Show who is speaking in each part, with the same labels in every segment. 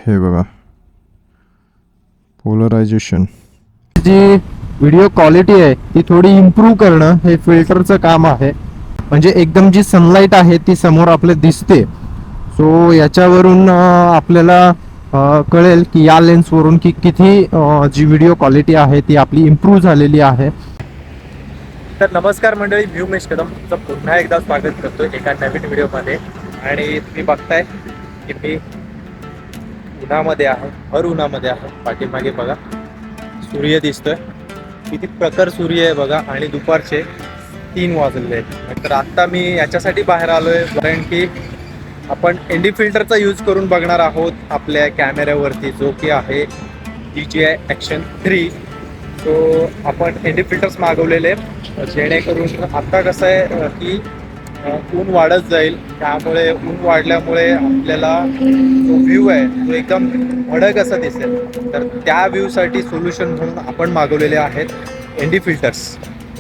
Speaker 1: हे बघा पोलरायझेशन.
Speaker 2: जी video quality आहे ती थोडी इम्प्रूव्ह करणं हे फिल्टरचं काम आहे. म्हणजे एकदम जी सनलाईट आहे ती समोर आपले दिसते. सो याच्यावरून आपल्याला कळेल की या लेन्सवरून की किती जी व्हिडिओ क्वालिटी आहे ती आपली इम्प्रूव्ह झालेली आहे.
Speaker 3: तर नमस्कार मंडळी, मी उमेश कदम तुमचं पुन्हा एकदा स्वागत करतोय एका नवीन व्हिडिओमध्ये. आणि तुम्ही बघताय की मी उन्हामध्ये आहे, भर उन्हामध्ये आहे. पाठीमागे बघा सूर्य दिसतोय, किती प्रखर सूर्य आहे बघा. आणि दुपारचे 3 वाजलेले आहेत. तर आत्ता मी याच्यासाठी बाहेर आलोय कारण की आपण एनडी फिल्टरचा यूज करून बघणार आहोत आपल्या कॅमेऱ्यावरती, जो की आहे DJI Action 3. सो आपण एनडी फिल्टर्स मागवलेले जेणेकरून आता कसं आहे की ऊन वाढत जाईल, त्यामुळे ऊन वाढल्यामुळे आपल्याला जो व्ह्यू आहे तो एकदम भडक असा दिसेल. तर त्या व्ह्यूसाठी सोल्युशन म्हणून आपण मागवलेले आहेत एनडी फिल्टर्स.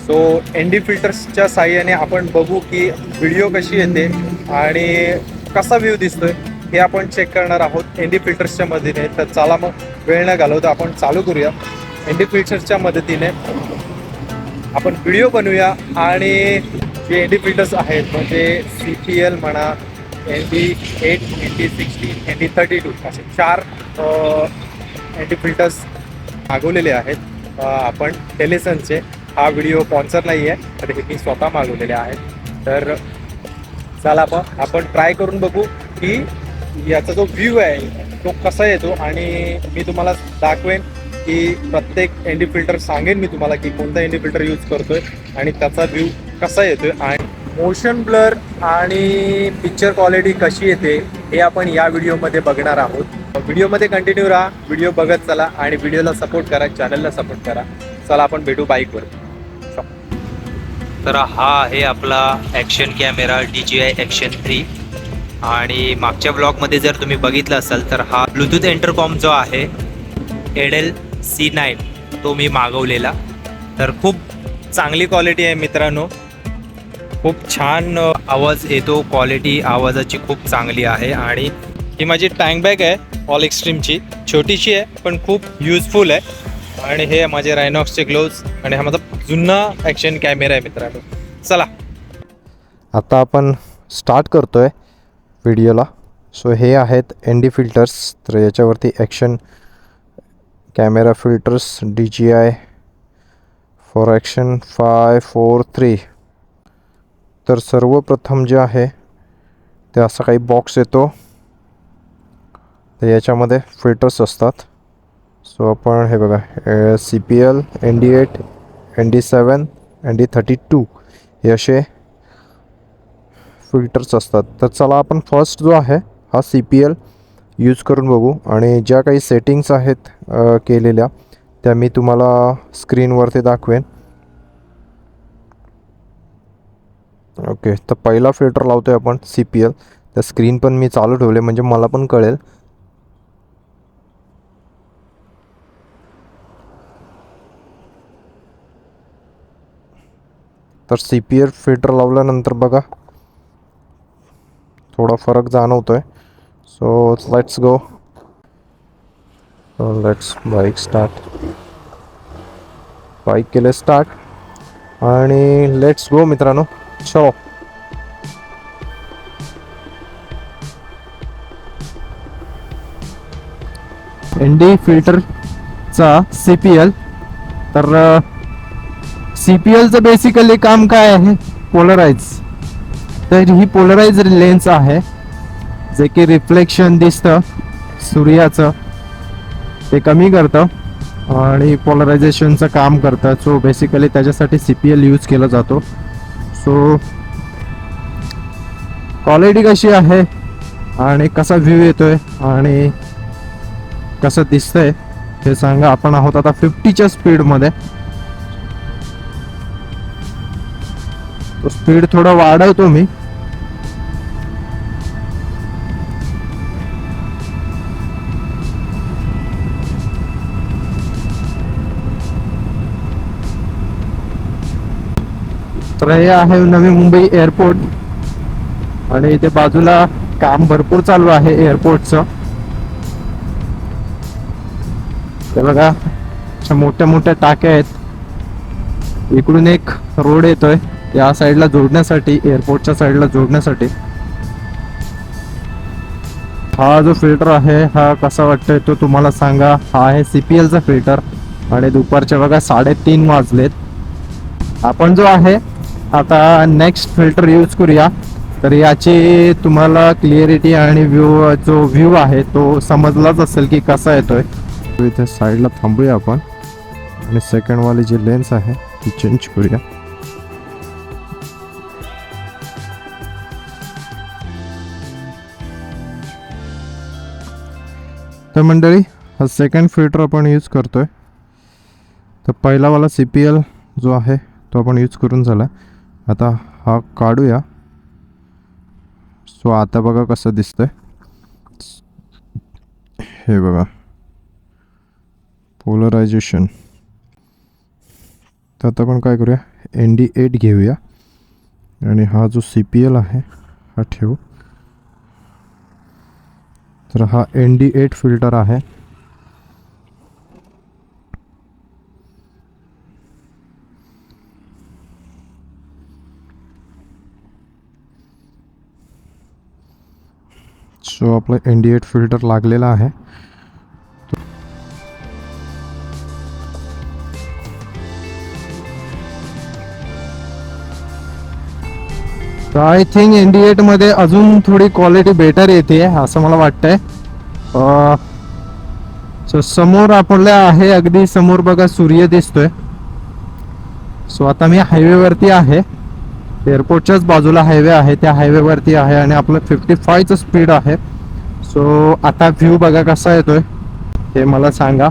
Speaker 3: सो एनडी फिल्टर्सच्या साहाय्याने आपण बघू की व्हिडिओ कशी येते आणि कसा व्ह्यू दिसतोय हे आपण चेक करणार आहोत एनडी फिल्टर्सच्या मदतीने. तर चला मग वेळ न घालवता आपण चालू करूया. एनडी फिल्टर्सच्या मदतीने आपण व्हिडिओ बनवूया. आणि जे एनडी फिल्टर्स आहेत म्हणजे CPL म्हणा, ND8, ND16, ND32 असे 4 एनडी फिल्टर्स मागवलेले आहेत आपण टेलिसनचे. हा व्हिडिओ स्पॉन्सर नाही आहे, तर हे मी स्वतः मागवलेले आहेत. तर चला आपण ट्राय करून बघू की याचा जो व्ह्यू आहे तो कसा येतो. आणि मी तुम्हाला दाखवेन की प्रत्येक एनडी फिल्टर सांगेन मी तुम्हाला की कोणता एनडी फिल्टर यूज करतोय आणि त्याचा व्ह्यू कसा येतोय आणि मोशन ब्लर आणि पिक्चर क्वालिटी कशी येते हे आपण या व्हिडिओमध्ये बघणार आहोत. व्हिडिओमध्ये कंटिन्यू राहा, व्हिडिओ बघत चला आणि व्हिडिओला सपोर्ट करा, चॅनलला सपोर्ट करा. चला आपण भेटू बाईकवर.
Speaker 4: तर हा आहे आपला ॲक्शन कॅमेरा DJI Action 3. आणि मागच्या ब्लॉगमध्ये जर तुम्ही बघितलं असाल तर हा ब्लूटूथ इंटरकॉम जो आहे एडेल C9 तो मी मागवलेला. तर खूप चांगली क्वालिटी आहे मित्रांनो, खूप छान आवाज येतो, क्वालिटी आवाजाची खूप चांगली आहे. आणि ही माझी टँक बॅग आहे ऑल एक्स्ट्रीमची, छोटीशी आहे पण खूप युजफुल आहे. आणि हे माझे रायनॉक्सचे ग्लोव्ज आणि हा माझा जुना ॲक्शन कॅमेरा आहे मित्रांनो. चला
Speaker 2: आता आपण स्टार्ट करतोय व्हिडिओला. सो हे आहेत एनडी फिल्टर्स. तर याच्यावरती action camera filters DJI for action 543. तर सर्वप्रथम जे आहे ते असा काही बॉक्स येतो, तर याच्यामध्ये फिल्टर्स असतात. सो आपण हे बघा CPL, ND8, ND7, ND32 हे असे फिल्टर्स असतात. तर चला आपण फर्स्ट जो आहे हा CPL यूज करून बघू. आणि ज्या काही सेटिंग्स आहेत केलेल्या त्या मी तुम्हाला स्क्रीनवरती दाखवेन. ओके, तर पहिला फिल्टर लावतो आहे आपण CPL. त्या स्क्रीन पण मी चालू ठेवले म्हणजे मला पण कळेल. तर CPL फिल्टर लावल्यानंतर बघा थोडा फरक जाणवतोय. So let's go, let's bike start. Bike केले स्टार्ट आणि लेट्स गो मित्रांनो. चलो एनडी फिल्टरचा CPL. तर CPLचं बेसिकली काम काय आहे, पोलराइज. तर ही पोलराइज लेन्स आहे जे की रिफ्लेक्शन दिसतं सूर्याचं ते कमी करतं आणि पोलरायझेशनचं काम करतं. सो बेसिकली त्याच्यासाठी CPL यूज केला जातो. सो क्वालिटी कशी आहे आणि कसा व्ह्यू येतोय आणि कसं दिसतंय हे सांगा. आपण आहोत आता 50च्या स्पीडमध्ये. तो स्पीड थोडा वाढवतो मी. तर हे आहे नवी मुंबई एअरपोर्ट आणि इथे बाजूला काम भरपूर चालू आहे एअरपोर्टचं. ते बघा अशा मोठ्या मोठ्या टाक्या आहेत. इकडून एक रोड येतोय या साईडला जोडण्यासाठी, एअरपोर्टच्या साईडला जोडण्यासाठी. हा जो फिल्टर आहे हा कसा वाटतोय तो तुम्हाला सांगा. हा आहे CPL चा फिल्टर आणि दुपारचे बघा 3:30 वाजलेत. आपण जो आहे आता नेक्स्ट फिल्टर यूज करूया. तर याची तुम्हाला क्लिअरिटी आणि जो व्ह्यू आहे तो समजलाच असेल की कसा येतोय. इथे साईडला थांबूया आपण आणि सेकंड वाली जी लेन्स आहे ती चेंज करूया. तर मंडळी हा सेकंड फिल्टर आपण यूज करतोय. तर पहिलावाला CPL जो आहे तो आपण यूज करून झाला. आता हा काढूया. सो आता बघा कसं दिसतंय. हे बघा पोलरायझेशन. तर आता आपण काय करूया, ND8 घेऊया आणि हा जो CPL आहे हा ठेवू. तर हा ND8 फिल्टर आहे. सो आपलं ND8 फिल्टर लागलेला आहे. तर आय थिंक ND8 मध्ये अजून थोडी क्वालिटी बेटर येते असं मला वाटतंय. सो समोर आपल्या आहे, अगदी समोर बघा सूर्य दिसतोय. सो आता मी हायवेवरती आहे, एअरपोर्टच्याच बाजूला हायवे आहे, त्या हायवेवरती आहे आणि आपलं 55चं स्पीड आहे. सो आता व्ह्यू बघा कसा येतोय ते मला सांगा.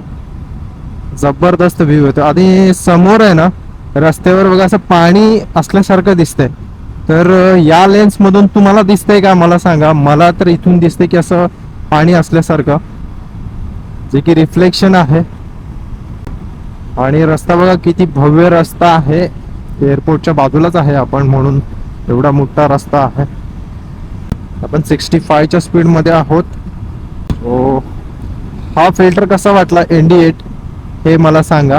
Speaker 2: जबरदस्त व्ह्यू येतो. आणि समोर आहे ना रस्त्यावर बघा असं पाणी असल्यासारखं दिसतंय. तर या लेन्स मधून तुम्हाला दिसतंय का मला सांगा. मला तर इथून दिसतंय की असं पाणी असल्यासारखं, जे की रिफ्लेक्शन आहे. आणि रस्ता बघा किती भव्य रस्ता आहे. एअरपोर्टच्या बाजूलाच आहे आपण म्हणून एवढा मोठा रस्ता आहे. आपण 65च्या स्पीड मध्ये आहोत. सो हा फिल्टर कसा वाटला ND8 हे मला सांगा.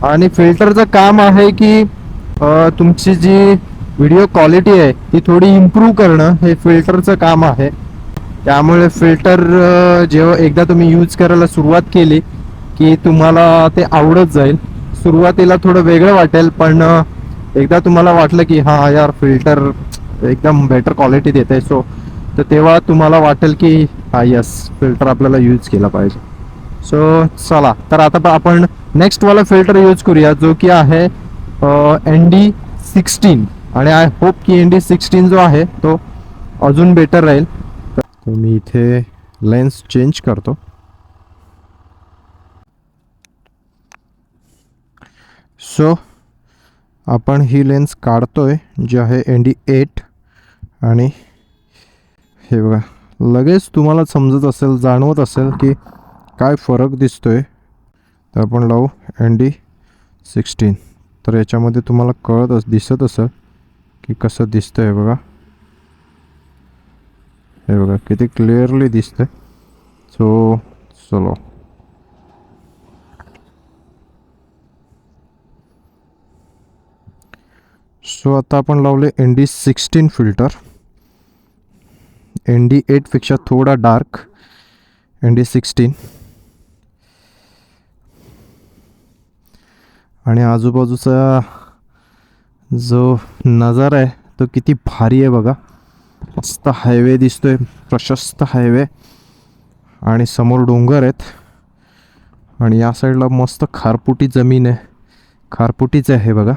Speaker 2: आणि फिल्टरचं काम आहे की तुमची जी व्हिडिओ क्वालिटी आहे ती थोडी इम्प्रूव्ह करणं हे फिल्टरचं काम आहे. त्यामुळे फिल्टर जेव्हा एकदा तुम्ही यूज करायला सुरुवात केली की तुम्हाला ते आवडत जाईल. सुरुवातीला थोडं वेगळं वाटेल, पण एकदा तुम्हाला वाटलं की हा यार फिल्टर एकदम बेटर क्वालिटी देत आहे, सो तर तेव्हा तुम्हाला वाटेल की हा यस फिल्टर आपल्याला यूज केला पाहिजे. सो चला तर आता आपण नेक्स्ट वाला फिल्टर यूज करूया जो की आहे ND16. आणि आय होप की ND16 जो आहे तो अजून बेटर राहील. तर मी इथे लेन्स चेंज करतो. सो आपण ही लेन्स काढतोय जी आहे ND8. आणि हे बघा लगेच तुम्हाला समजत असेल, जाणवत असेल की काय फरक दिसतोय. तर आपण लावू ND16. तर याच्यामध्ये तुम्हाला दिसत असेल की कसं दिसतंय बघा. हे बघा किती क्लिअरली दिसतंय. सो चलो सो आता आपण लावले ND16 फिल्टर. ND8 पेक्षा थोडा डार्क ND16. आणि आजूबाजूचा जो नजारा आहे तो किती भारी आहे बघा. मस्त हायवे दिसतोय, प्रशस्त हायवे. आणि समोर डोंगर आहेत आणि या साईडला मस्त खारपुटी जमीन आहे. खारपुटीच आहे बघा.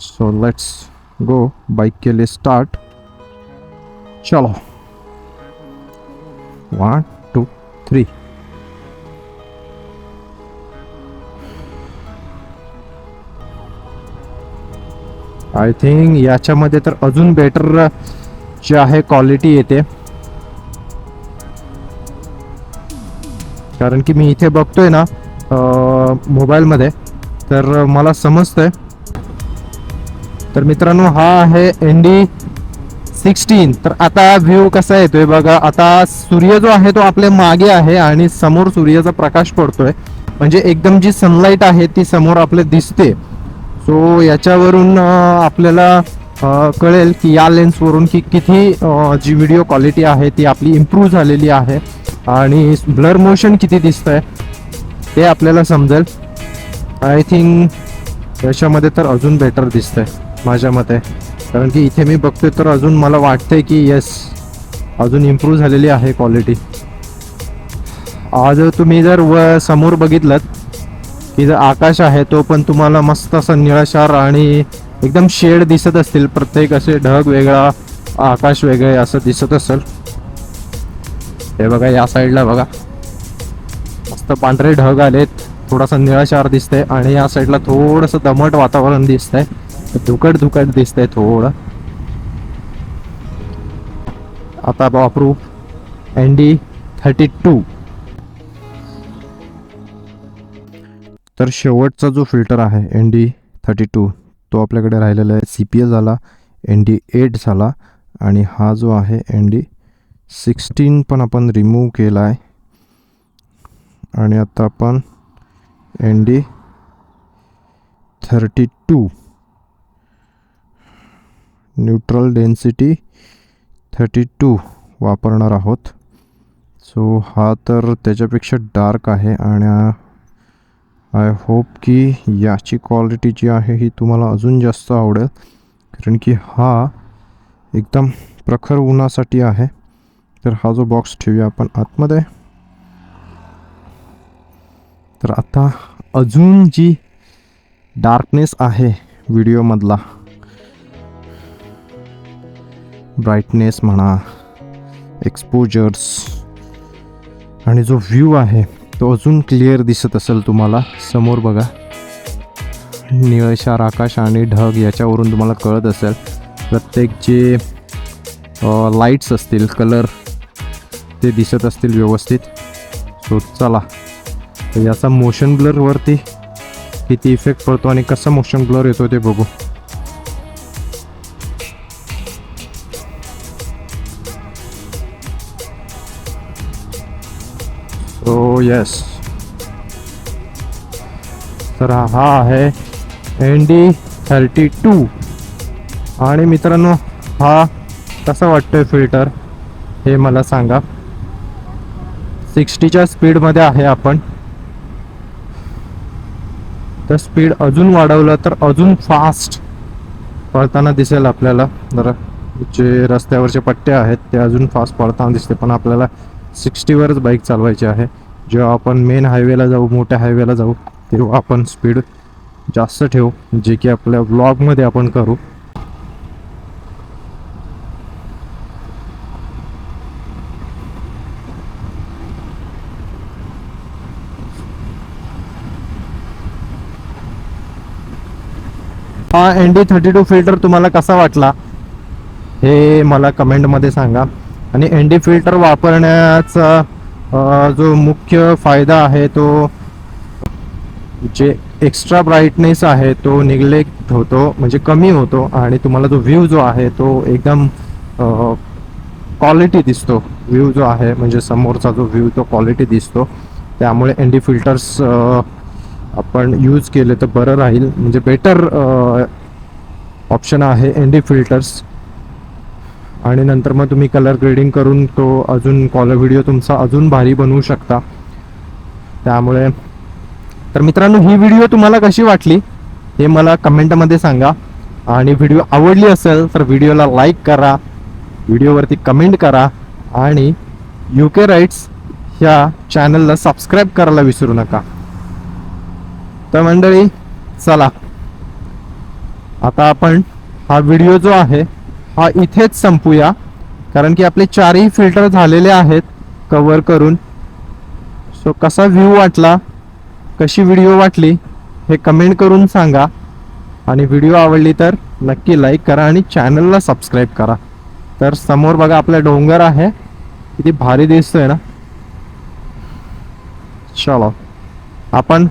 Speaker 2: So let's go. बाइक के लिए स्टार्ट. चलो 1 2 3. आय थिंक याच्यामध्ये तर अजून बेटर जे आहे क्वालिटी येते. कारण की मी इथे बघतोय ना मोबाईलमध्ये, तर मला समजतंय. तर मित्रांनो हा आहे 16. तर आता व्ह्यू कसा येतोय बघा. आता सूर्य जो आहे तो आपल्या मागे आहे आणि समोर सूर्याचा प्रकाश पडतोय, म्हणजे एकदम जी सनलाईट आहे ती समोर आपल्या दिसते. सो याच्यावरून आपल्याला कळेल की या लेन्सवरून की किती जी व्हिडिओ क्वालिटी आहे ती आपली इम्प्रूव्ह झालेली आहे आणि ब्लर मोशन किती दिसतंय ते आपल्याला समजेल. आय थिंक याच्यामध्ये तर अजून बेटर दिसतंय माझ्या मते, कारण की इथे मी बघतोय तर अजून मला वाटतंय की येस अजून इम्प्रूव्ह झालेली आहे क्वालिटी. आज तुम्ही जर समोर बघितलं की जर आकाश आहे तो पण तुम्हाला मस्त असं निळाशार आणि एकदम शेड दिसत असतील, प्रत्येक असे ढग वेगळा आकाश वेगळे असं दिसत असेल. हे बघा या साईडला बघा मस्त पांढरे ढग आलेत, थोडासा निळाशार दिसतंय आणि या साईडला थोडंसं दमट वातावरण दिसतंय, धुकट धुकट दिसतंय थोडं. आता वापरू ND32. तर शेवटचा जो फिल्टर आहे ND32 तो आपल्याकडे राहिलेला आहे. CPL झाला, ND8 झाला आणि हा जो आहे ND16 पण आपण रिमूव्ह केला आहे. आणि आता आपण ND32 न्यूट्रल डेन्सिटी 32 वापरणार आहोत. सो हा तर त्याच्यापेक्षा डार्क आहे आणि आय होप की याची क्वालिटी जी आहे ही तुम्हाला अजून जास्त आवडेल, कारण की हा एकदम प्रखर उन्हासाठी आहे. तर हा जो बॉक्स ठेवूया आपण आतमध्ये. तर आता अजून जी डार्कनेस आहे व्हिडिओमधला, ब्राईटनेस म्हणा, एक्सपोजर्स आणि जो व्ह्यू आहे तो अजून क्लिअर दिसत असेल तुम्हाला. समोर बघा निळशार आकाश आणि ढग, याच्यावरून तुम्हाला कळत असेल प्रत्येक जे लाईट्स असतील कलर ते दिसत असतील व्यवस्थित. सो चला याचा मोशन ब्लरवरती किती इफेक्ट पडतो आणि कसा मोशन ब्लर येतो ते बघू. सो येस, तर हा आहे ND32. आणि मित्रांनो हा कसा वाटतोय फिल्टर हे मला सांगा. 60च्या स्पीडमध्ये आहे आपण, तर स्पीड अजून वाढवलं तर अजून फास्ट पळताना दिसेल आपल्याला. जरा जे रस्त्यावरचे पट्टे आहेत ते अजून फास्ट पळताना दिसते, पण आपल्याला 60वरच बाईक चालवायची आहे. जेव्हा आपण मेन हायवेला जाऊ, मोठ्या हायवेला जाऊ, तेव्हा आपण स्पीड जास्त ठेवू, जे की आपल्या व्लॉगमध्ये आपण करू. हा ND32 फिल्टर तुम्हाला कसा वाटला हे मला कमेंटमध्ये सांगा. आणि ND फिल्टर वापरण्याचा जो मुख्य फायदा आहे तो जे एक्स्ट्रा ब्राईटनेस आहे तो निग्लेक्ट होतो, म्हणजे कमी होतो. आणि तुम्हाला जो व्ह्यू जो आहे तो एकदम क्वालिटी दिसतो. व्ह्यू जो आहे म्हणजे समोरचा जो व्ह्यू तो क्वालिटी दिसतो. त्यामुळे ND फिल्टर्स आपण यूज केले तर बरं राहील, म्हणजे बेटर ऑप्शन आहे ND फिल्टर्स. आणि नंतर मग तुम्ही कलर ग्रेडिंग करून तो अजून व्हिडिओ तुमचा अजून भारी बनवू शकता. त्यामुळे तर मित्रांनो ही व्हिडिओ तुम्हाला कशी वाटली हे मला कमेंटमध्ये सांगा. आणि व्हिडिओ आवडली असेल तर व्हिडिओला लाईक करा, व्हिडिओवरती कमेंट करा आणि UK राईट्स ह्या चॅनलला सबस्क्राईब करायला विसरू नका. तर मंडळी चला आता आपण हा व्हिडिओ जो आहे हा इथेच संपूया, कारण की आपले 4ही फिल्टर झालेले आहेत कव्हर करून. सो कसा व्ह्यू वाटला, कशी व्हिडिओ वाटली हे कमेंट करून सांगा. आणि व्हिडिओ आवडली तर नक्की लाईक करा आणि चॅनलला सबस्क्राईब करा. तर समोर बघा आपला डोंगर आहे, किती भारी दिसतोय ना. चलो आपण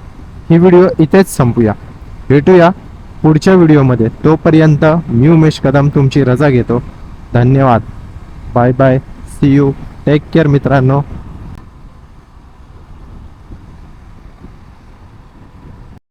Speaker 2: ही व्हिडिओ इथेच संपूया, भेटूया पुढच्या व्हिडिओमध्ये. तोपर्यंत मी उमेश कदम तुमची रजा घेतो. धन्यवाद. Bye bye. See you. Take care मित्रांनो.